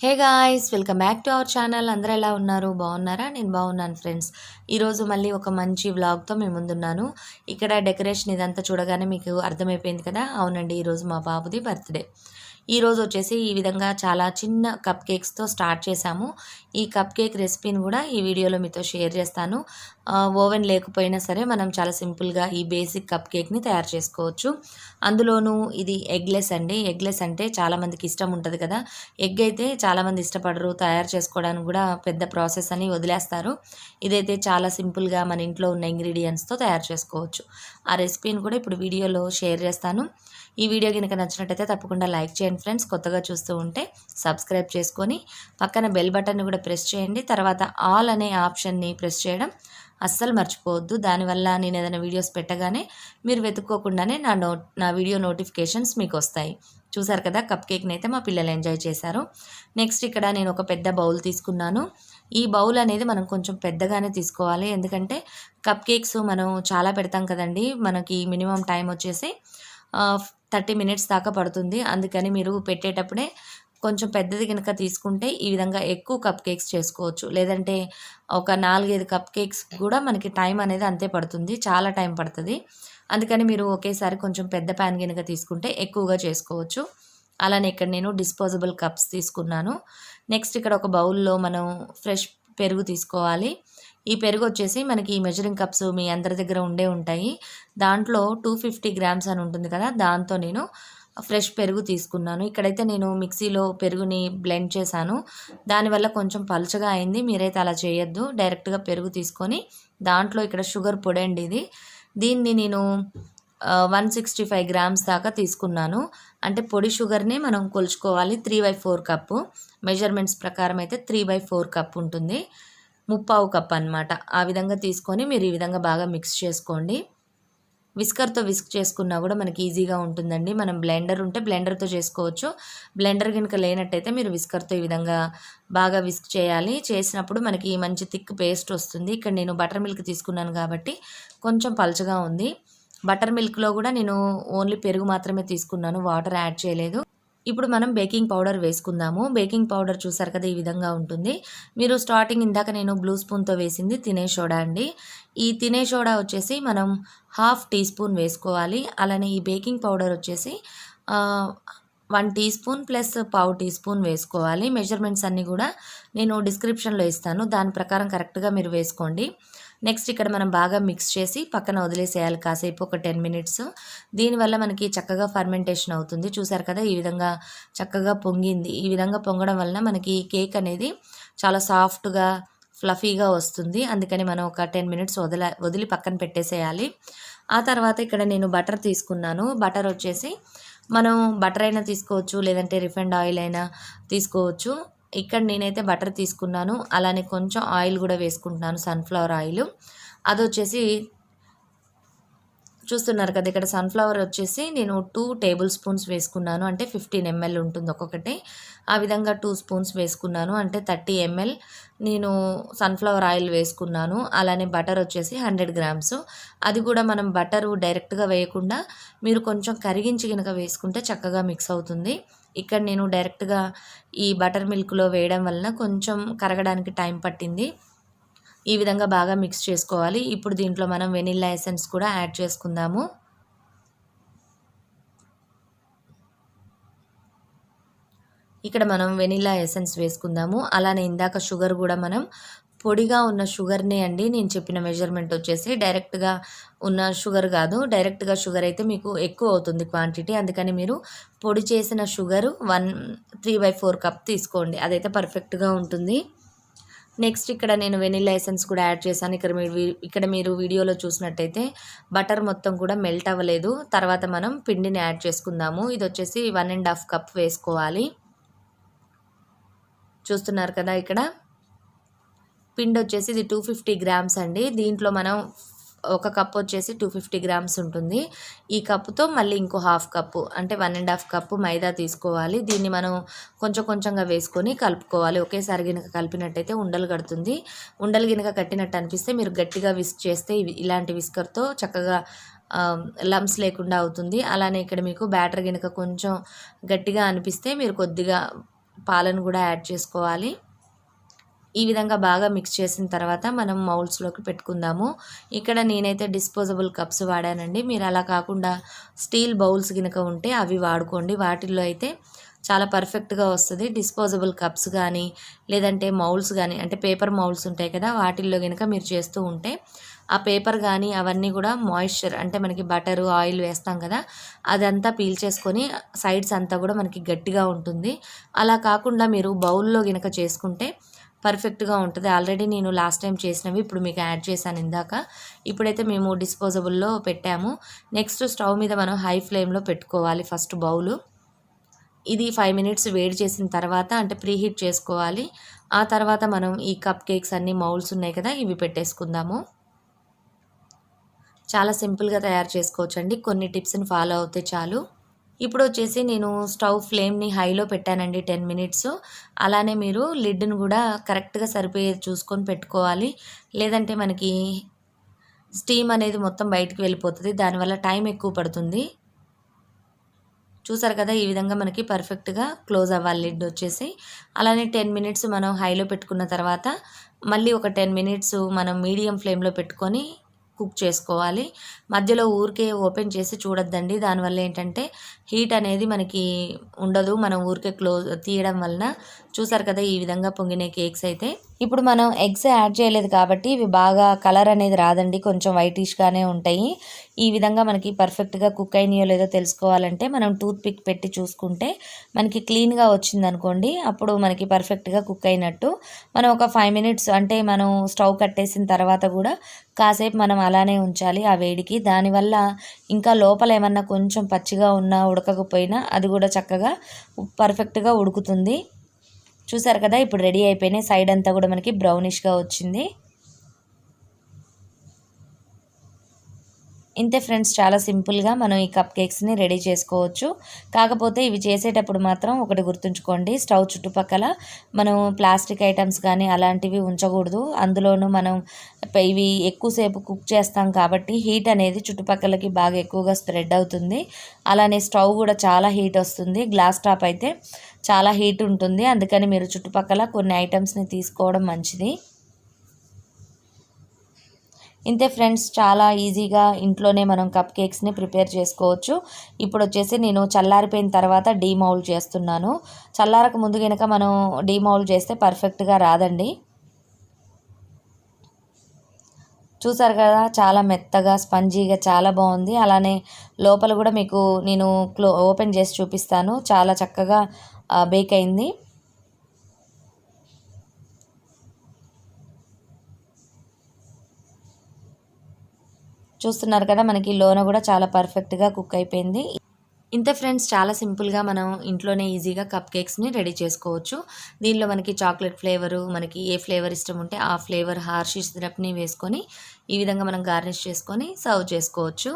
Hey guys, welcome back to our channel. అందరూ ఎలా ఉన్నారు? బాగున్నారా? నేను బాగున్నాను ఫ్రెండ్స్. ఈరోజు మళ్ళీ ఒక మంచి వ్లాగ్తో మేము ముందున్నాను. ఇక్కడ డెకరేషన్ ఇదంతా చూడగానే మీకు అర్థమైపోయింది కదా. అవునండి, ఈరోజు మా బాబుది బర్త్డే. ఈరోజు వచ్చేసి ఈ విధంగా చాలా చిన్న కప్ కేక్స్తో స్టార్ట్ చేశాము. ఈ కప్ కేక్ రెసిపీని కూడా ఈ వీడియోలో మీతో షేర్ చేస్తాను. ఓవెన్ లేకపోయినా సరే మనం చాలా సింపుల్గా ఈ బేసిక్ కప్ కేక్ని తయారు చేసుకోవచ్చు. అందులోనూ ఇది ఎగ్లెస్ అండి. ఎగ్లెస్ అంటే చాలామందికి ఇష్టం ఉంటుంది కదా. ఎగ్ అయితే చాలామంది ఇష్టపడరు, తయారు చేసుకోవడానికి కూడా పెద్ద ప్రాసెస్ అని వదిలేస్తారు. ఇదైతే చాలా సింపుల్గా మన ఇంట్లో ఉన్న ఇంగ్రీడియంట్స్తో తయారు చేసుకోవచ్చు. ఆ రెసిపీని కూడా ఇప్పుడు వీడియోలో షేర్ చేస్తాను. ఈ వీడియో కనుక నచ్చినట్టయితే తప్పకుండా లైక్ చేయండి ఫ్రెండ్స్. కొత్తగా చూస్తూ ఉంటే సబ్స్క్రైబ్ చేసుకొని పక్కన బెల్ బటన్ని కూడా ప్రెస్ చేయండి. తర్వాత ఆల్ అనే ఆప్షన్ని ప్రెస్ చేయడం అస్సలు మర్చిపోవద్దు. దానివల్ల నేను ఏదైనా వీడియోస్ పెట్టగానే మీరు వెతుక్కోకుండానే నా వీడియో నోటిఫికేషన్స్ మీకు వస్తాయి. చూసారు కదా, కప్ కేక్ని అయితే మా పిల్లలు ఎంజాయ్ చేశారు. నెక్స్ట్ ఇక్కడ నేను ఒక పెద్ద బౌల్ తీసుకున్నాను. ఈ బౌల్ అనేది మనం కొంచెం పెద్దగానే తీసుకోవాలి, ఎందుకంటే కప్ కేక్స్ మనం చాలా పెడతాం కదండి. మనకి మినిమం టైం వచ్చేసి 30 మినిట్స్ దాకా పడుతుంది. అందుకని మీరు పెట్టేటప్పుడే కొంచెం పెద్దది కనుక తీసుకుంటే ఈ విధంగా ఎక్కువ కప్ కేక్స్ చేసుకోవచ్చు. లేదంటే ఒక 4-5 కప్ కేక్స్ కూడా మనకి టైం అనేది అంతే పడుతుంది, చాలా టైం పడుతుంది. అందుకని మీరు ఒకేసారి కొంచెం పెద్ద ప్యాన్ కనుక తీసుకుంటే ఎక్కువగా చేసుకోవచ్చు. అలానే ఇక్కడ నేను డిస్పోజబుల్ కప్స్ తీసుకున్నాను. నెక్స్ట్ ఇక్కడ ఒక బౌల్లో మనం ఫ్రెష్ పెరుగు తీసుకోవాలి. ఈ పెరుగు వచ్చేసి మనకి ఈ మెజరింగ్ కప్స్ మీ అందరి దగ్గర ఉంటాయి. దాంట్లో 250 గ్రామ్స్ అని ఉంటుంది కదా, దాంతో నేను ఫ్రెష్ పెరుగు తీసుకున్నాను. ఇక్కడైతే నేను మిక్సీలో పెరుగుని బ్లెండ్ చేశాను. దానివల్ల కొంచెం పలుచగా అయింది. మీరైతే అలా చేయొద్దు. డైరెక్ట్గా పెరుగు తీసుకొని దాంట్లో ఇక్కడ షుగర్ పొడి అండి ఇది. దీన్ని నేను 165 గ్రామ్స్ దాకా తీసుకున్నాను. అంటే పొడి షుగర్ని మనం కొలుచుకోవాలి. 3/4 కప్పు మెజర్మెంట్స్ ప్రకారం అయితే 3/4 కప్ ఉంటుంది. 3/4 కప్ అనమాట. ఆ విధంగా తీసుకొని మీరు ఈ విధంగా బాగా మిక్స్ చేసుకోండి. విస్కర్తో విస్క్ చేసుకున్నా కూడా మనకి ఈజీగా ఉంటుందండి. మనం బ్లెండర్ ఉంటే బ్లెండర్తో చేసుకోవచ్చు. బ్లెండర్ కనుక లేనట్టయితే మీరు విస్కర్తో ఈ విధంగా బాగా విస్క్ చేయాలి. చేసినప్పుడు మనకి మంచి థిక్ పేస్ట్ వస్తుంది. ఇక్కడ నేను బటర్ మిల్క్ తీసుకున్నాను కాబట్టి కొంచెం పలుచగా ఉంది. బటర్ మిల్క్లో కూడా నేను ఓన్లీ పెరుగు మాత్రమే తీసుకున్నాను, వాటర్ యాడ్ చేయలేదు. ఇప్పుడు మనం బేకింగ్ పౌడర్ వేసుకుందాము. బేకింగ్ పౌడర్ చూసారు కదా, ఈ విధంగా ఉంటుంది. మీరు స్టార్టింగ్ ఇందాక నేను బ్లూ స్పూన్తో వేసింది తినే సోడా అండి. ఈ తినే సోడా వచ్చేసి మనం 1/2 టీ స్పూన్ వేసుకోవాలి. అలానే ఈ బేకింగ్ పౌడర్ వచ్చేసి 1 teaspoon plus 1/2 teaspoon వేసుకోవాలి. మెజర్మెంట్స్ అన్నీ కూడా నేను డిస్క్రిప్షన్లో ఇస్తాను, దాని ప్రకారం కరెక్ట్గా మీరు వేసుకోండి. నెక్స్ట్ ఇక్కడ మనం బాగా మిక్స్ చేసి పక్కన వదిలేసేయాలి కాసేపు, ఒక 10 మినిట్స్. దీనివల్ల మనకి చక్కగా ఫర్మెంటేషన్ అవుతుంది. చూసారు కదా, ఈ విధంగా చక్కగా పొంగింది. ఈ విధంగా పొంగడం వలన మనకి కేక్ అనేది చాలా సాఫ్ట్గా ఫ్లఫీగా వస్తుంది. అందుకని మనం ఒక 10 మినిట్స్ వదిలి పక్కన పెట్టేసేయాలి. ఆ తర్వాత ఇక్కడ నేను బటర్ తీసుకున్నాను. బటర్ వచ్చేసి మనం బటర్ అయినా తీసుకోవచ్చు, లేదంటే రిఫైండ్ ఆయిల్ అయినా తీసుకోవచ్చు. ఇక్కడ నేనైతే బటర్ తీసుకున్నాను. అలానే కొంచెం ఆయిల్ కూడా వేసుకుంటున్నాను, సన్ఫ్లవర్ ఆయిల్. అది వచ్చేసి చూస్తున్నారు కదా, ఇక్కడ సన్ఫ్లవర్ వచ్చేసి నేను 2 టేబుల్ స్పూన్స్ వేసుకున్నాను. అంటే 15 ml ఉంటుంది ఒక్కొక్కటి. ఆ విధంగా 2 స్పూన్స్ వేసుకున్నాను, అంటే 30 ml నేను సన్ఫ్లవర్ ఆయిల్ వేసుకున్నాను. అలానే బటర్ వచ్చేసి 100 గ్రామ్స్. అది కూడా మనం బటరు డైరెక్ట్గా వేయకుండా మీరు కొంచెం కరిగించి కనుక వేసుకుంటే చక్కగా మిక్స్ అవుతుంది. ఇక్కడ నేను డైరెక్ట్గా ఈ బటర్ మిల్క్లో వేయడం వలన కొంచెం కరగడానికి టైం పట్టింది. ఈ విధంగా బాగా మిక్స్ చేసుకోవాలి. ఇప్పుడు దీంట్లో మనం వెనిల్లా ఎసెన్స్ కూడా యాడ్ చేసుకుందాము. ఇక్కడ మనం వెనిల్లా ఎసెన్స్ వేసుకుందాము. అలానే ఇందాక షుగర్ కూడా మనం పొడిగా ఉన్న షుగర్నే అండి, నేను చెప్పిన మెజర్మెంట్ వచ్చేసి డైరెక్ట్గా ఉన్న షుగర్ కాదు. డైరెక్ట్గా షుగర్ అయితే మీకు ఎక్కువ అవుతుంది క్వాంటిటీ. అందుకని మీరు పొడి చేసిన షుగరు 3/4 కప్ తీసుకోండి, అదైతే పర్ఫెక్ట్గా ఉంటుంది. నెక్స్ట్ ఇక్కడ నేను వెనిల్లా ఎసెన్స్ కూడా యాడ్ చేశాను. ఇక్కడ మీరు వీడియోలో చూసినట్టయితే బటర్ మొత్తం కూడా మెల్ట్ అవ్వలేదు. తర్వాత మనం పిండిని యాడ్ చేసుకుందాము. ఇది వచ్చేసి 1.5 కప్ వేసుకోవాలి. చూస్తున్నారు కదా, ఇక్కడ పిండి వచ్చేసి ఇది 250 గ్రామ్స్ అండి. దీంట్లో మనం ఒక కప్ వచ్చేసి 250 గ్రామ్స్ ఉంటుంది. ఈ కప్పుతో మళ్ళీ ఇంకో 1/2 కప్పు అంటే 1.5 కప్పు మైదా తీసుకోవాలి. దీన్ని మనం కొంచెం కొంచెంగా వేసుకొని కలుపుకోవాలి. ఒకేసారి గినక కలిపినట్టయితే ఉండలు కడుతుంది. ఉండలు గినక కట్టినట్టు అనిపిస్తే మీరు గట్టిగా విస్క్ చేస్తే ఇలాంటి విస్కర్తో చక్కగా లమ్స్ లేకుండా అవుతుంది. అలానే ఇక్కడ మీకు బ్యాటర్ గినక కొంచెం గట్టిగా అనిపిస్తే మీరు కొద్దిగా పాలను కూడా యాడ్ చేసుకోవాలి. ఈ విధంగా బాగా మిక్స్ చేసిన తర్వాత మనం మౌల్డ్స్లోకి పెట్టుకుందాము. ఇక్కడ నేనైతే డిస్పోజబుల్ కప్స్ వాడానండి. మీరు అలా కాకుండా స్టీల్ బౌల్స్ గినక ఉంటే అవి వాడుకోండి. వాటిల్లో అయితే చాలా పర్ఫెక్ట్గా వస్తుంది. డిస్పోజబుల్ కప్స్ కానీ లేదంటే మౌల్డ్స్ కానీ, అంటే పేపర్ మౌల్డ్స్ ఉంటాయి కదా, వాటిల్లో కనుక మీరు చేస్తూ ఉంటే ఆ పేపర్ కానీ అవన్నీ కూడా మాయిశ్చర్, అంటే మనకి బటరు ఆయిల్ వేస్తాం కదా, అదంతా పీల్చేసుకొని సైడ్స్ అంతా కూడా మనకి గట్టిగా ఉంటుంది. అలా కాకుండా మీరు బౌల్లో కనుక చేసుకుంటే పర్ఫెక్ట్గా ఉంటుంది. ఆల్రెడీ నేను లాస్ట్ టైం చేసినవి ఇప్పుడు మీకు యాడ్ చేశాను ఇందాక. ఇప్పుడైతే మేము డిస్పోజబుల్లో పెట్టాము. నెక్స్ట్ స్టవ్ మీద మనం హై ఫ్లేమ్లో పెట్టుకోవాలి ఫస్ట్ బౌలు. ఇది 5 మినిట్స్ వేడి చేసిన తర్వాత, అంటే ప్రీహీట్ చేసుకోవాలి. ఆ తర్వాత మనం ఈ కప్ కేక్స్ అన్ని మౌల్డ్స్ ఉన్నాయి కదా, ఇవి పెట్టేసుకుందాము. చాలా సింపుల్గా తయారు చేసుకోవచ్చండి. కొన్ని టిప్స్ని ఫాలో అవుతే చాలు. ఇప్పుడు వచ్చేసి నేను స్టవ్ ఫ్లేమ్ని హైలో పెట్టానండి 10 మినిట్స్. అలానే మీరు లిడ్ని కూడా కరెక్ట్గా సరిపోయేది చూసుకొని పెట్టుకోవాలి. లేదంటే మనకి స్టీమ్ అనేది మొత్తం బయటికి వెళ్ళిపోతుంది. దానివల్ల టైం ఎక్కువ పడుతుంది. చూసారు కదా, ఈ విధంగా మనకి పర్ఫెక్ట్గా క్లోజ్ అవ్వాలి లిడ్ వచ్చేసి. అలానే 10 మినిట్స్ మనం హైలో పెట్టుకున్న తర్వాత మళ్ళీ ఒక 10 మినిట్స్ మనం మీడియం ఫ్లేమ్లో పెట్టుకొని కుక్ చేసుకోవాలి. మధ్యలో ఊరికే ఓపెన్ చేసి చూడొద్దండి. దానివల్ల ఏంటంటే హీట్ అనేది మనకి ఉండదు. మనం ఊరికే తీయడం వలన. చూసారు కదా, ఈ విధంగా పొంగిన కేక్స్ అయితే. ఇప్పుడు మనం ఎగ్స్ యాడ్ చేయలేదు కాబట్టి ఇవి బాగా కలర్ అనేది రాదండి, కొంచెం వైటిష్గానే ఉంటాయి. ఈ విధంగా మనకి పర్ఫెక్ట్గా కుక్ అయినాయో లేదో తెలుసుకోవాలంటే మనం టూత్ పిక్ పెట్టి చూసుకుంటే మనకి క్లీన్గా వచ్చిందనుకోండి, అప్పుడు మనకి పర్ఫెక్ట్గా కుక్ అయినట్టు. మనం ఒక 5 మినిట్స్, అంటే మనం స్టవ్ కట్టేసిన తర్వాత కూడా కాసేపు మనం అలానే ఉంచాలి ఆ వేడికి. దానివల్ల ఇంకా లోపల ఏమన్నా కొంచెం పచ్చిగా ఉన్నా ఉడకకపోయినా అది కూడా చక్కగా పర్ఫెక్ట్గా ఉడుకుతుంది. చూసారు కదా, ఇప్పుడు రెడీ అయిపోయినాయి. సైడ్ అంతా కూడా మనకి బ్రౌనిష్గా వచ్చింది. ఇంతే ఫ్రెండ్స్, చాలా సింపుల్గా మనం ఈ కప్ కేక్స్ని రెడీ చేసుకోవచ్చు. కాకపోతే ఇవి చేసేటప్పుడు మాత్రం ఒకటి గుర్తుంచుకోండి, స్టవ్ చుట్టుపక్కల మనం ప్లాస్టిక్ ఐటమ్స్ కానీ అలాంటివి ఉంచకూడదు. అందులోనూ మనం ఇవి ఎక్కువసేపు కుక్ చేస్తాం కాబట్టి హీట్ అనేది చుట్టుపక్కలకి బాగా ఎక్కువగా స్ప్రెడ్ అవుతుంది. అలానే స్టవ్ కూడా చాలా హీట్ వస్తుంది. గ్లాస్ టాప్ అయితే చాలా హీట్ ఉంటుంది. అందుకని మీరు చుట్టుపక్కల కొన్ని ఐటమ్స్ని తీసుకోవడం మంచిది. ఇంతే ఫ్రెండ్స్, చాలా ఈజీగా ఇంట్లోనే మనం కప్ కేక్స్ని ప్రిపేర్ చేసుకోవచ్చు. ఇప్పుడు వచ్చేసి నేను చల్లారిపోయిన తర్వాత డీమౌల్డ్ చేస్తున్నాను. చల్లారక ముందు కనుక మనం డీమౌల్డ్ చేస్తే పర్ఫెక్ట్గా రాదండి. చూసారు కదా, చాలా మెత్తగా స్పంజీగా చాలా బాగుంది. అలానే లోపల కూడా మీకు నేను ఓపెన్ చేసి చూపిస్తాను. చాలా చక్కగా బేక్ అయింది. చూస్తున్నారు కదా, మనకి లోన కూడా చాలా పర్ఫెక్ట్గా కుక్ అయిపోయింది. ఇంతే ఫ్రెండ్స్, చాలా సింపుల్గా మనం ఇంట్లోనే ఈజీగా కప్ కేక్స్ని రెడీ చేసుకోవచ్చు. దీనిలో మనకి చాక్లెట్ ఫ్లేవరు, మనకి ఏ ఫ్లేవర్ ఇష్టం ఉంటే ఆ ఫ్లేవర్ హార్షీ సిరప్ని వేసుకొని ఈ విధంగా మనం గార్నిష్ చేసుకొని సర్వ్ చేసుకోవచ్చు.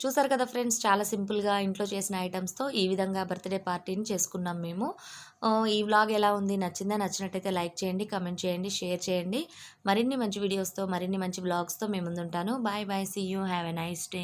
చూసారు కదా ఫ్రెండ్స్, చాలా సింపుల్‌గా ఇంట్లో చేసిన ఐటెమ్స్‌తో ఈ విధంగా బర్త్‌డే పార్టీని చేసుకున్నాం మేము. ఈ వ్లాగ్ ఎలా ఉంది? నచ్చిందా? నచ్చినట్టయితే లైక్ చేయండి, కామెంట్ చేయండి, షేర్ చేయండి. మరిన్ని మంచి వీడియోస్‌తో, మరిన్ని మంచి వ్లాగ్స్‌తో మీ ముందుంటాను. Bye bye. See you. Have a nice day.